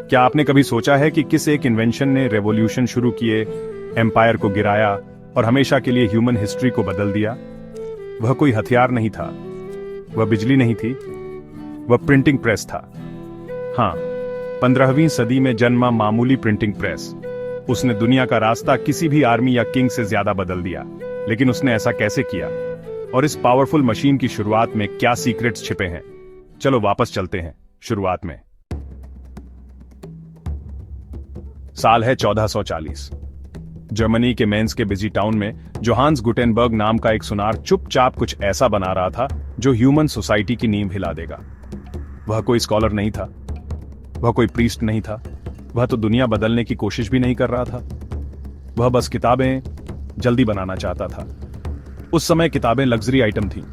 क्या आपने कभी सोचा है कि किस एक इन्वेंशन ने रेवोल्यूशन शुरू किए, एम्पायर को गिराया और हमेशा के लिए ह्यूमन हिस्ट्री को बदल दिया? वह कोई हथियार नहीं था, वह बिजली नहीं थी, वह प्रिंटिंग प्रेस था। हाँ, 15वीं सदी में जन्मा मामूली प्रिंटिंग प्रेस, उसने दुनिया का रास्ता किसी भी आर्मी या किंग से ज्यादा बदल दिया। लेकिन उसने ऐसा कैसे किया, और इस पावरफुल मशीन की शुरुआत में क्या सीक्रेट्स छिपे हैं? चलो वापस चलते हैं शुरुआत में। साल है 1440। जर्मनी के मेंस के बिजी टाउन में जोहान्स गुटेनबर्ग नाम का एक सुनार चुपचाप कुछ ऐसा बना रहा था जो ह्यूमन सोसाइटी की नींव हिला देगा। वह कोई स्कॉलर नहीं था, वह कोई प्रीस्ट नहीं था, वह तो दुनिया बदलने की कोशिश भी नहीं कर रहा था। वह बस किताबें जल्दी बनाना चाहता था। उस समय किताबें लग्जरी आइटम थीं,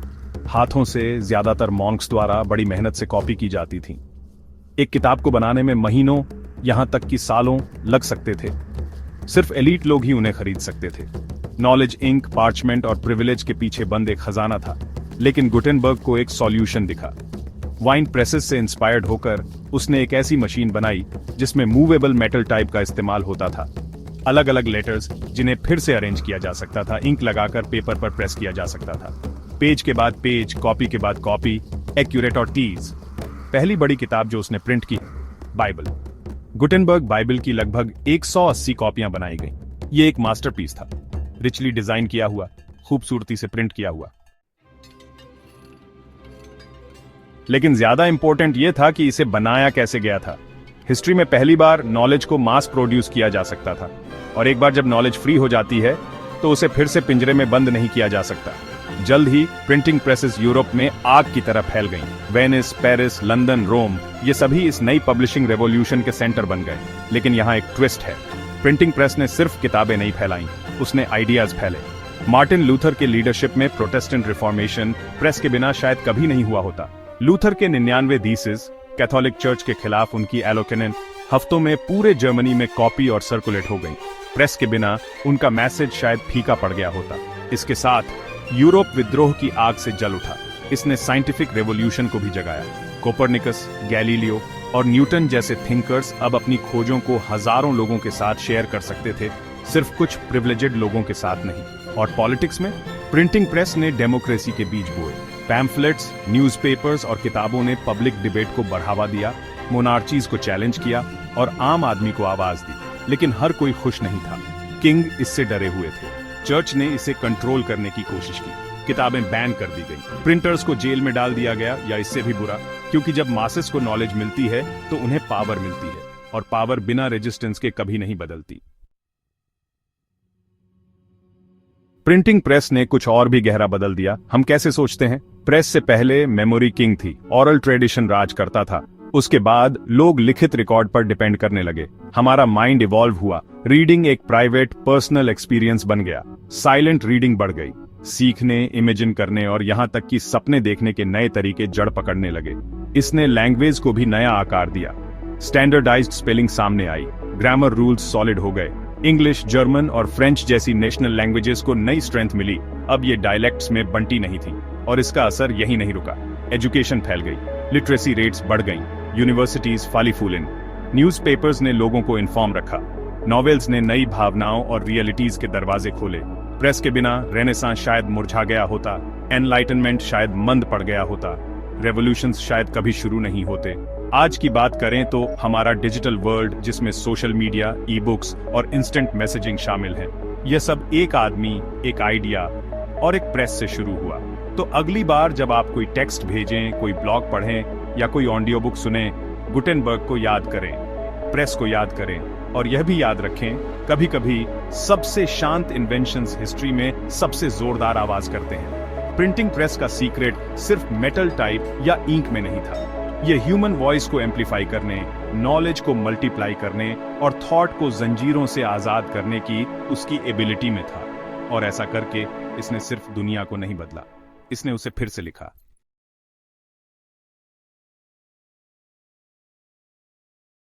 हाथों से, ज्यादातर मॉन्क्स द्वारा बड़ी मेहनत से कॉपी की जाती थीं। एक किताब को बनाने में महीनों, यहां तक कि सालों लग सकते थे। सिर्फ एलीट लोग ही उन्हें खरीद सकते थे। नॉलेज, इंक, पार्चमेंट और प्रिविलेज के पीछे बंद एक खजाना था। लेकिन गुटेनबर्ग को एक सॉल्यूशन दिखा। वाइन प्रेसेस से इंस्पायर्ड होकर उसने एक ऐसी मशीन बनाई जिसमें मूवेबल मेटल टाइप का इस्तेमाल होता था। अलग अलग लेटर्स जिन्हें फिर से अरेंज किया जा सकता था, इंक लगाकर पेपर पर प्रेस किया जा सकता था। पेज के बाद पेज, कॉपी के बाद कॉपी, एक्यूरेट और टीज। पहली बड़ी किताब जो उसने प्रिंट की, बाइबल। गुटेनबर्ग बाइबल की लगभग 180 कॉपियां बनाई गई। ये एक मास्टरपीस था, रिचली डिजाइन किया हुआ, खूबसूरती से प्रिंट किया हुआ। लेकिन ज्यादा इंपॉर्टेंट यह था कि इसे बनाया कैसे गया था। हिस्ट्री में पहली बार नॉलेज को मास प्रोड्यूस किया जा सकता था, और एक बार जब नॉलेज फ्री हो जाती है तो उसे फिर से पिंजरे में बंद नहीं किया जा सकता। जल्द ही प्रिंटिंग प्रेसेस यूरोप में आग की तरह फैल गईं। वेनिस, पेरिस, लंदन, रोम, ये सभी इस नई पब्लिशिंग रेवोल्यूशन के सेंटर बन गए। लेकिन यहाँ एक ट्विस्ट है। प्रिंटिंग प्रेस ने सिर्फ किताबें नहीं फैलाई, उसने आइडियाज फैले। मार्टिन लूथर के लीडरशिप में प्रोटेस्टेंट रिफॉर्मेशन प्रेस के बिना शायद कभी नहीं हुआ होता। लूथर के 99 थीसिस कैथोलिक चर्च के खिलाफ उनकी एलोकेनेन हफ्तों में पूरे जर्मनी में कॉपी और सर्कुलेट हो गई। प्रेस के बिना उनका मैसेज शायद फीका पड़ गया होता। इसके साथ यूरोप विद्रोह की आग से जल उठा। इसने साइंटिफिक रेवोल्यूशन को भी जगाया। कोपरनिकस, गैलीलियो और न्यूटन जैसे थिंकर्स अब अपनी खोजों को हजारों लोगों के साथ शेयर कर सकते थे, सिर्फ कुछ प्रिविलेजेड लोगों के साथ नहीं। और पॉलिटिक्स में प्रिंटिंग प्रेस ने डेमोक्रेसी के बीज बोए। पैम्फलेट्स, न्यूज़पेपर्स और किताबों ने पब्लिक डिबेट को बढ़ावा दिया, मोनार्चीज को चैलेंज किया और आम आदमी को आवाज दी। लेकिन हर कोई खुश नहीं था। किंग इससे डरे हुए थे। चर्च ने इसे कंट्रोल करने की कोशिश की। किताबें बैन कर दी गई, प्रिंटर्स को जेल में डाल दिया गया, या इससे भी बुरा, क्योंकि जब मासेस को नॉलेज मिलती है तो उन्हें पावर मिलती है, और पावर बिना रेजिस्टेंस के कभी नहीं बदलती। प्रिंटिंग प्रेस ने कुछ और भी गहरा बदल दिया। हम कैसे सोचते हैं? प्रेस से पहले मेमोरी किंग थी, ऑरल ट्रेडिशन राज करता था। उसके बाद लोग लिखित रिकॉर्ड पर डिपेंड करने लगे। हमारा माइंड इवॉल्व हुआ। रीडिंग एक प्राइवेट पर्सनल एक्सपीरियंस बन गया। साइलेंट रीडिंग बढ़ गई। सीखने, इमेजिन करने और यहां तक कि सपने देखने के नए तरीके जड़ पकड़ने लगे। इसने लैंग्वेज को भी नया आकार दिया। स्टैंडर्डाइज्ड स्पेलिंग सामने आई, ग्रामर रूल्स सॉलिड हो गए। इंग्लिश, जर्मन और फ्रेंच जैसी नेशनल लैंग्वेजेस को नई स्ट्रेंथ मिली। अब ये डायलेक्ट्स में बंटी नहीं थी। और इसका असर यही नहीं रुका। एजुकेशन फैल गई, लिटरेसी रेट्स बढ़ गईं, यूनिवर्सिटीज फाली फूलिन। न्यूज़पेपर्स ने लोगों को इन्फॉर्म रखा। नॉवेल्स ने नई भावनाओं और रियलिटीज के दरवाजे खोले। प्रेस के बिना रेनेसांस शायद मुरझा गया होता, एनलाइटनमेंट शायद मंद पड़ गया होता, रेवोल्यूशंस शायद कभी शुरू नहीं होते। आज की बात करें तो हमारा डिजिटल वर्ल्ड, जिसमें सोशल मीडिया, ई बुक्स और इंस्टेंट मैसेजिंग शामिल है, यह सब एक आदमी, एक आइडिया और एक प्रेस से शुरू हुआ। तो अगली बार जब आप कोई टेक्स्ट भेजें, कोई ब्लॉग पढ़ें या कोई ऑडियो बुक सुने, गुटेनबर्ग को याद करें, प्रेस को याद करें, और यह भी याद रखें, कभी कभी सबसे शांत इन्वेंशंस हिस्ट्री में सबसे जोरदार आवाज करते हैं। प्रिंटिंग प्रेस का सीक्रेट सिर्फ मेटल टाइप या इंक में नहीं था। यह ह्यूमन वॉइस को एम्पलीफाई करने, नॉलेज को मल्टीप्लाई करने और थॉट को जंजीरों से आजाद करने की उसकी एबिलिटी में था। और ऐसा करके इसने सिर्फ दुनिया को नहीं बदला, इसने उसे फिर से लिखा।